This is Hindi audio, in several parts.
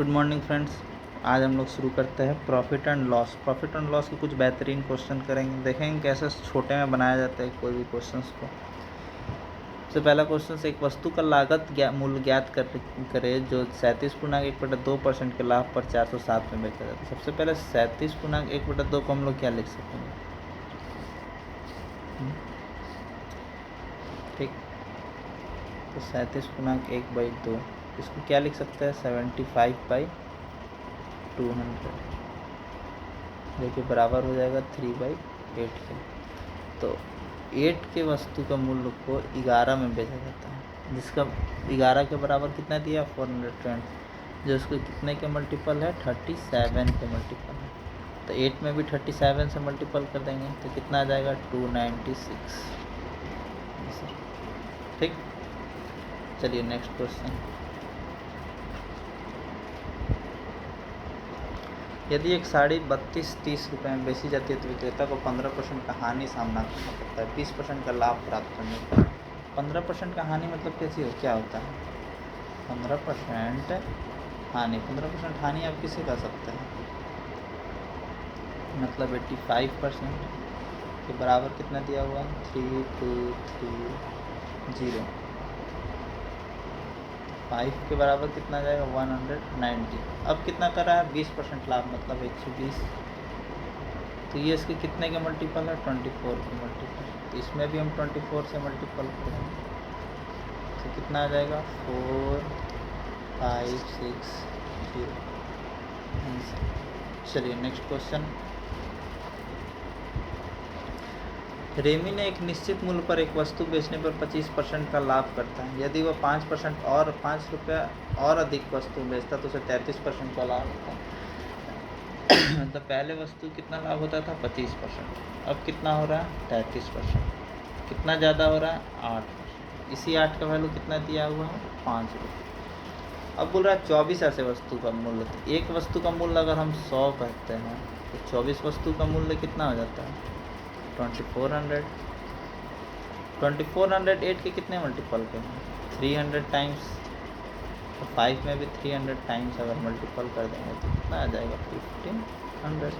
Good morning friends. आज हम लोग शुरू करते हैं profit and loss. Profit and loss के कुछ बेहतरीन क्वेश्चन करेंगे, देखेंगे कैसे छोटे में बनाया जाता है कोई भी क्वेश्चंस को। सबसे पहला क्वेश्चन से एक वस्तु का लागत मूल्य ज्ञात करे जो 37.1/2% के लाभ पर 407 में बेचा जाता है। सबसे पहले 37.1/2 को हम लोग क्या लिख सकेंगे? ठीक, तो 37.1/2 इसको क्या लिख सकते हैं? 75/200 जो कि बराबर हो जाएगा 3/8 के। तो 8 के वस्तु का मूल्य को 11 में बेचा जाता है, जिसका 11 के बराबर कितना दिया? 420, जो उसको कितने के मल्टीपल है? 37 के मल्टीपल है। तो 8 में भी 37 से मल्टीपल कर देंगे तो कितना आ जाएगा? 296। ठीक, चलिए नेक्स्ट क्वेश्चन। यदि एक साड़ी 32-30 रुपये में बेची जाती है तो विक्रेता को 15% का हानि सामना करना पड़ता है 20% का लाभ प्राप्त करने पर। 15% का हानि मतलब क्या होता है? 15% हानि, 15% हानि आप किसे कर सकते हैं? मतलब 85% के बराबर कितना दिया हुआ है? 3230। 5 के बराबर कितना आ जाएगा? 190। अब कितना कर रहा है? 20% लाभ, मतलब 120। तो ये इसके कितने के मल्टीपल है? 24 के मल्टीपल। तो इसमें भी हम 24 से मल्टीपल करेंगे तो कितना आ जाएगा? 4560। चलिए नेक्स्ट क्वेश्चन। रेमी ने एक निश्चित मूल्य पर एक वस्तु बेचने पर 25% का लाभ करता है। यदि वह 5% और 5 रुपया और अधिक वस्तु बेचता तो उसे 33% का लाभ होता है। मतलब पहले वस्तु कितना लाभ होता था? 25%। अब कितना हो रहा है? 33%। कितना ज़्यादा हो रहा है? 8%। इसी 8 का वैल्यू कितना दिया हुआ है? 5 रुपये। अब बोल रहा है 24 ऐसे वस्तु का मूल्य। तो एक वस्तु का मूल्य अगर हम 100 कहते हैं तो 24 वस्तु का मूल्य कितना हो जाता है? 2400। 2408 के कितने मल्टीपल के हैं? 300 टाइम्स। तो 5 में भी 300 टाइम्स अगर मल्टीपल कर देंगे तो कितना आ जाएगा? 1500।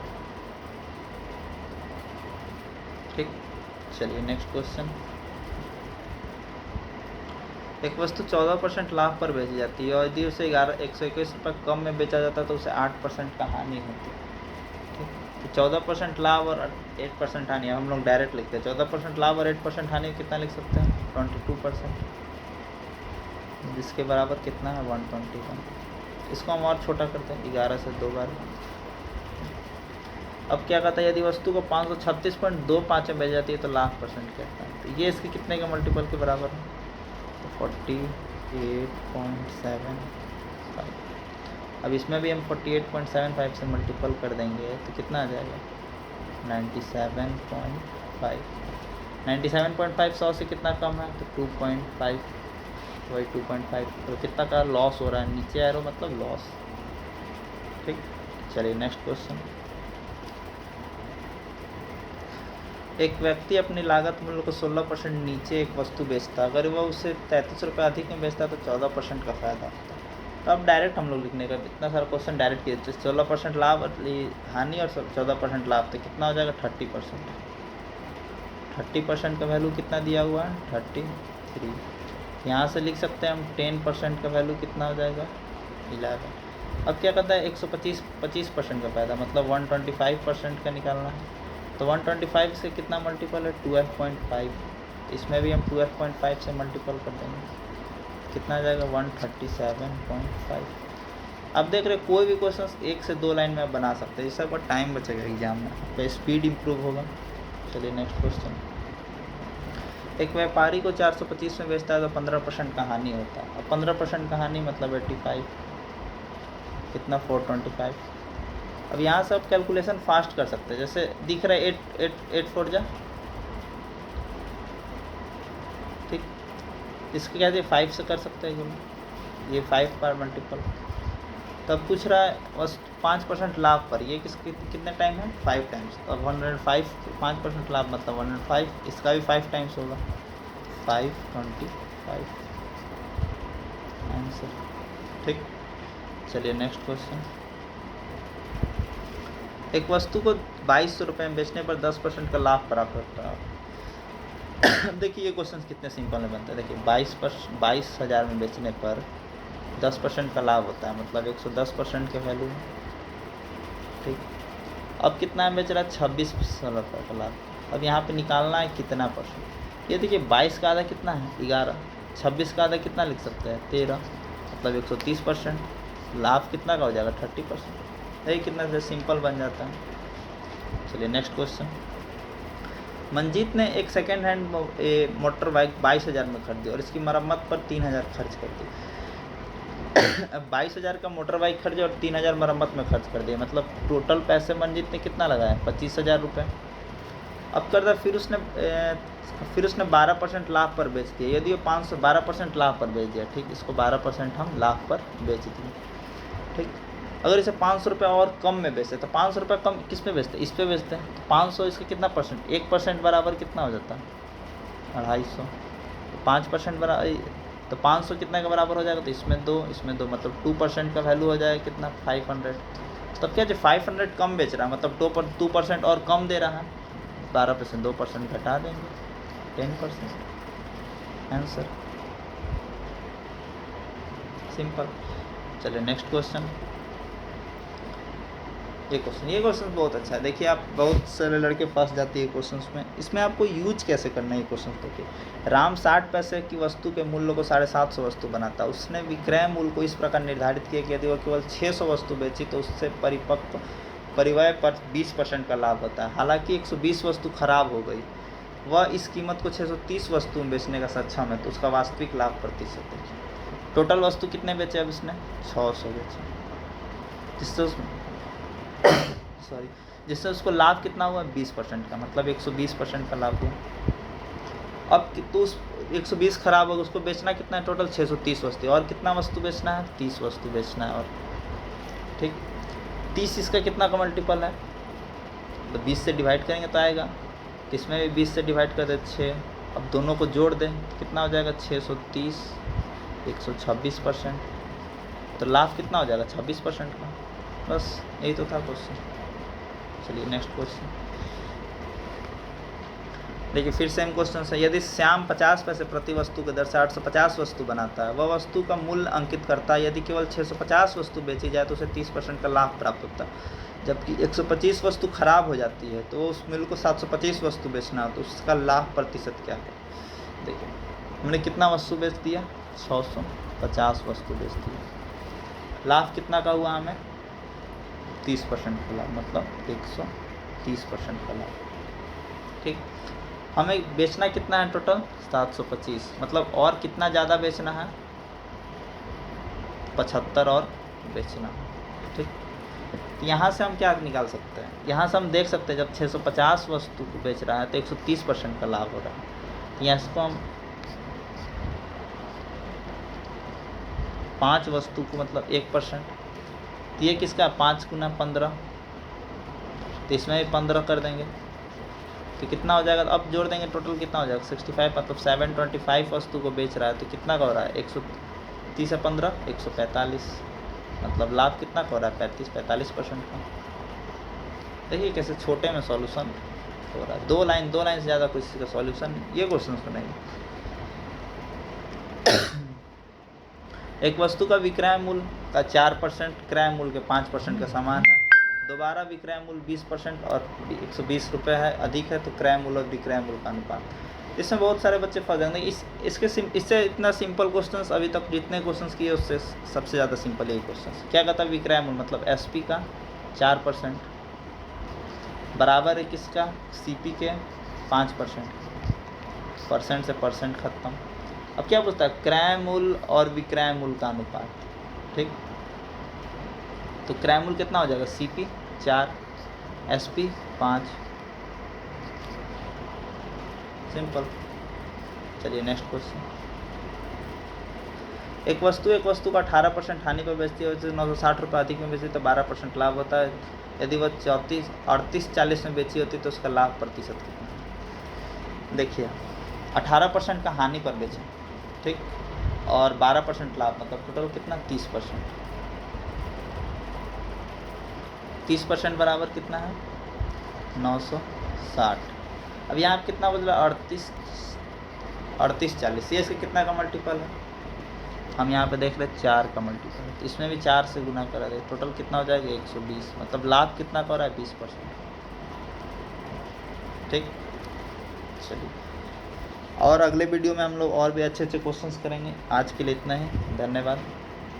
ठीक, चलिए नेक्स्ट क्वेश्चन। एक वस्तु 14% लाभ पर बेची जाती है और यदि उसे 121 रुपये कम में बेचा जाता है तो उसे 8% का हानि होती है। ठीक, तो 14% लाभ और 8% हानि हम लोग डायरेक्ट लिखते हैं। 14% लाभ और 8% हानि कितना लिख सकते हैं? 22%, जिसके बराबर कितना है? 121। इसको हम और छोटा करते हैं, 11 से 2 बार। अब क्या कहता है? यदि वस्तु को 536.25 में बेच जाती है तो लाभ परसेंट कहता है। तो ये इसके कितने के मल्टीपल के बराबर है? 48.75। अब इसमें भी हम 48.75 से मल्टीपल कर देंगे तो कितना आ जाएगा? 97.5। 97.5 100 से कितना कम है? तो 2.5, वही 2.5। तो कितना का लॉस हो रहा है? नीचे एरो मतलब लॉस। ठीक, चलिए नेक्स्ट क्वेश्चन। एक व्यक्ति अपनी लागत मूल्य को 16% नीचे एक वस्तु बेचता, अगर वह उसे 33 रुपये अधिक में बेचता तो 14% का फायदा होता है। तो अब डायरेक्ट हम लोग लिखने का, इतना सारा क्वेश्चन डायरेक्ट किए। 16% लाभ हानि और 14% लाभ, तो कितना हो जाएगा? 30%। 30% का वैल्यू कितना दिया हुआ है? 33। यहाँ से लिख सकते हैं हम 10% का वैल्यू कितना हो जाएगा? 11। अब क्या कहता है? 125% का फायदा, मतलब 125% का निकालना है। तो 125 से कितना मल्टीपल है? 12.5। इसमें भी हम 12.5 से मल्टीपल कर देंगे, कितना आ जाएगा? 137.5। अब देख रहे कोई भी क्वेश्चन 1 से 2 लाइन में बना सकते हैं, इससे बहुत टाइम बचेगा एग्जाम में, आपका स्पीड इम्प्रूव होगा। चलिए नेक्स्ट क्वेश्चन। एक व्यापारी को 425 में बेचता है तो 15% का हानि होता है। अब 15% का हानि मतलब 85, कितना? 425। अब यहाँ से आप कैलकुलेशन फास्ट कर सकते हैं, जैसे दिख रहा है 8 4 जा। ठीक, इसको क्या है? 5 से कर सकते हैं, क्योंकि ये 5 पर मल्टीपल। तब पूछ रहा है 5% लाभ पर, ये कितने टाइम है? 5 टाइम्स। तो 105, 5% लाभ मतलब 105, इसका भी 5 टाइम्स होगा, 525 आंसर। ठीक, चलिए नेक्स्ट क्वेश्चन। एक वस्तु को 2200 रुपये में बेचने पर 10% का लाभ प्राप्त होता है। देखिए ये क्वेश्चन कितने सिंपल में बनता है। देखिए 22,000 में बेचने पर 10% का लाभ होता है, मतलब 110% के वैल्यू है। ठीक, अब कितना में बेच रहा है? 2600 रुपये का लाभ। अब यहाँ पे निकालना है कितना परसेंट। ये देखिए 22 का आधा कितना है? 11। 26 का आधा कितना लिख सकते हैं? 13, मतलब 130%। लाभ कितना का हो जाएगा? 30%। देखिए कितना सिंपल बन जाता है। चलिए नेक्स्ट क्वेश्चन। मंजीत ने एक सेकेंड हैंड मोटर बाइक 22,000 में खरीदी और इसकी मरम्मत पर 3,000 खर्च कर दी। अब 22,000 का मोटर बाइक खरीदे और 3,000 मरम्मत में खर्च कर दिए, मतलब टोटल पैसे मंजीत ने कितना लगाया? 25,000 रुपये। अब कर दिया, फिर उसने 12% लाभ पर बेच दिया। यदि वो 12% लाभ पर बेच दिया, ठीक, इसको 12% हम लाभ पर बेच दिए। ठीक, अगर इसे 500 रुपये और कम में बेचते तो 500 रुपये कम किस पे बेचते? इस पे बेचते हैं। तो 500 इसका कितना परसेंट? 1% बराबर कितना हो जाता है? 250। 5% बराबर, तो 500 कितना के बराबर हो जाएगा? तो इसमें 2, मतलब 2% का वैल्यू हो जाएगा कितना? 500। तब क्या, जो 500 कम बेच रहा है, मतलब 2% और कम दे रहा है। 12% 2% घटा देंगे, 10%। Answer simple. चलिए नेक्स्ट क्वेश्चन। ये क्वेश्चन बहुत अच्छा है। देखिए आप बहुत सारे लड़के फंस जाते हैं क्वेश्चंस में। इसमें आपको यूज कैसे करना है ये क्वेश्चन। देखिए, राम 60 पैसे की वस्तु के मूल्य को 750 वस्तु बनाता है। उसने विक्रय मूल्य को इस प्रकार निर्धारित किया कि यदि वह केवल 600 वस्तु बेची तो उससे परिव्यय पर 20% का लाभ होता है। हालांकि 120 वस्तु खराब हो गई, वह इस कीमत को 630 वस्तु में बेचने का सक्षम है, तो उसका वास्तविक लाभ प्रतिशत देखिए। टोटल वस्तु कितने बेचे? अब इसने 600 बेचे, जिससे उसको लाभ कितना हुआ? 20% का, मतलब 120% का लाभ हुआ। अब तो उस 120 खराब होगा, उसको बेचना कितना है? टोटल 630 वस्तु। और कितना वस्तु बेचना है? 30 वस्तु बेचना है। और ठीक, 30 इसका कितना का मल्टीपल है? तो 20 से डिवाइड करेंगे तो आएगा। इसमें भी 20 से डिवाइड कर दे 6। अब दोनों को जोड़ दें, कितना हो जाएगा? 630, 126%। तो लाभ कितना हो जाएगा? 26% का। बस यही तो था क्वेश्चन। चलिए नेक्स्ट क्वेश्चन। देखिए फिर सेम क्वेश्चन है। यदि श्याम 50 पैसे प्रति वस्तु के दर से 850 वस्तु बनाता है, वह वस्तु का मूल्य अंकित करता है। यदि केवल 650 वस्तु बेची जाए तो उसे 30% का लाभ प्राप्त होता है। जबकि 125 वस्तु खराब हो जाती है तो उस मूल्य को 725 वस्तु बेचना हो, तो उसका लाभ प्रतिशत क्या है? देखिए हमने कितना वस्तु बेच दिया? 650 वस्तु बेच दिया। लाभ कितना का हुआ हमें? 30% का लाभ, मतलब 130% का लाभ। ठीक, हमें बेचना कितना है? टोटल 725, मतलब और कितना ज़्यादा बेचना है? 75 और बेचना है। ठीक, तो यहाँ से हम क्या निकाल सकते हैं? यहाँ से हम देख सकते हैं जब 650 वस्तु को बेच रहा है तो 130% का लाभ हो रहा है। तो यहाँ इसको हम 5 वस्तु को मतलब 1%, तो ये किसका? 5 गुना 15, तो इसमें भी 15 कर देंगे तो कितना हो जाएगा? अब जोड़ देंगे, टोटल कितना हो जाएगा? 65, मतलब 725 वस्तु को बेच रहा है तो कितना का हो रहा है? 130 से 15, 145, मतलब लाभ कितना का हो रहा है? 45% का। देखिए कैसे छोटे में सॉल्यूशन हो रहा है। 2 लाइन से ज़्यादा कुछ का सॉल्यूशन ये क्वेश्चन को नहीं। एक वस्तु का विक्रय मूल्य का 4% क्रय मूल्य के 5% का समान है। दोबारा विक्रय मूल्य 20% और 120 रुपये है, अधिक है, तो क्रय मूल्य और विक्रय मूल्य का अनुपात। इसमें बहुत सारे बच्चे फंस जाएंगे। इससे इतना सिंपल क्वेश्चंस अभी तक जितने क्वेश्चंस किए उससे सबसे ज़्यादा सिंपल यही क्वेश्चन। क्या कहता है? विक्रय मूल्य मतलब SP का 4% बराबर है किसका? CP के 5%। परसेंट से परसेंट खत्म। अब क्या पूछता है? क्रय मूल्य और विक्रय मूल्य का अनुपात। ठीक, तो क्रय मूल्य कितना हो जाएगा? CP 4, SP 5। सिंपल। चलिए नेक्स्ट क्वेश्चन। एक वस्तु का 18% हानि पर बेचती है, 960 रुपये अधिक में बेचती है तो 12% लाभ होता है। यदि वह 38-40 में बेची होती तो उसका लाभ प्रतिशत कितना? देखिए 18% का हानि पर बेचे, ठीक, और 12% लाभ, मतलब टोटल कितना? 30%। 30% बराबर कितना है 960। अब यहाँ पे कितना बदला 38 40, ये इसके कितना का मल्टीपल है, हम यहाँ पे देख रहे हैं 4 का मल्टीपल है, तो इसमें भी 4 से गुना करा दे, टोटल कितना हो जाएगा 120, मतलब लाभ कितना का हो रहा है 20%। ठीक, चलिए और अगले वीडियो में हम लोग और भी अच्छे अच्छे क्वेश्चंस करेंगे। आज के लिए इतना ही, धन्यवाद।